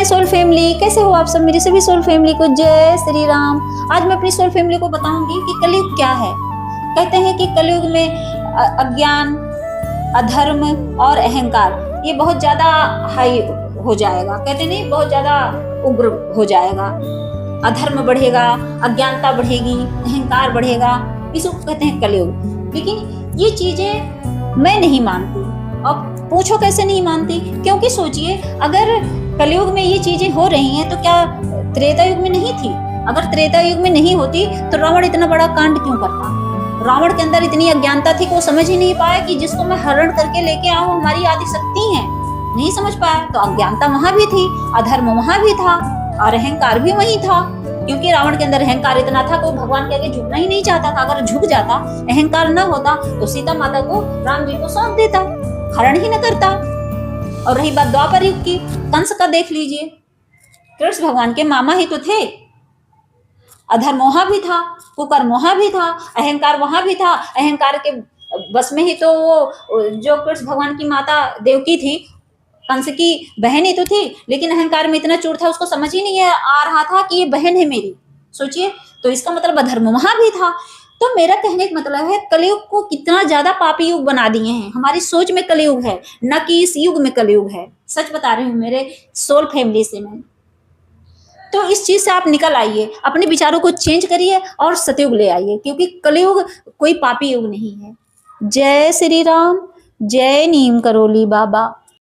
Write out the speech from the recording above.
My soul family, कैसे हो आप सब मेरी सभी सोल फैमिली को जय श्री राम। आज मैं अपनी सोल फैमिली को बताऊंगी कि कलयुग क्या है। कहते हैं कि कलयुग में अज्ञान, अधर्म और अहंकार ये बहुत ज्यादा हाई हो जाएगा। कहते नहीं, बहुत ज्यादा उग्र हो जाएगा। अधर्म बढ़ेगा, अज्ञानता बढ़ेगी, अहंकार बढ़ेगा, इसको कहते हैं कलयुग। लेकिन ये चीजें मैं नहीं मानती। अब पूछो कैसे नहीं मानती? क्योंकि सोचिए, अगर कलयुग में ये चीजें हो रही हैं तो क्या त्रेता युग में नहीं थी? अगर त्रेता युग में नहीं होती तो रावण इतना बड़ा कांड क्यों करता? रावण के अंदर इतनी अज्ञानता थी कि वो समझ ही नहीं पाया कि जिसको मैं हरण करके लेके आऊं हमारी आदि शक्ति है। नहीं समझ पाया। तो अज्ञानता वहां भी थी, अधर्म वहां भी था और अहंकार भी वहीं था। क्योंकि रावण के अंदर अहंकार इतना था कि वो भगवान के आगे झुकना ही नहीं चाहता था। अगर झुक जाता, अहंकार न होता तो सीता माता को राम जी को सौंप देता, हरण ही न करता। और रही बात द्वापर युग की, कंस का देख लीजिए, कृष्ण भगवान के मामा ही तो थे। अधर्म वहां भी था, कुकर्म वहां भी था, अहंकार वहां भी था। अहंकार के बस में ही तो वो जो कृष्ण भगवान की माता देवकी थी, कंस की बहन ही तो थी, लेकिन अहंकार में इतना चूर था उसको समझ ही नहीं आ रहा था कि ये बहन है मेरी। सोचिए, तो इसका मतलब अधर्म वहां भी था। तो मेरा कहने का मतलब है, कलयुग को कितना ज्यादा पापी युग बना दिए हैं। हमारी सोच में कलयुग है, न कि इस युग में कलयुग है। सच बता रही हूँ मेरे सोल फैमिली से मैं। तो इस चीज से आप निकल आइए, अपने विचारों को चेंज करिए और सतयुग ले आइए, क्योंकि कलयुग कोई पापी युग नहीं है। जय श्री राम, जय नीम करोली बाबा।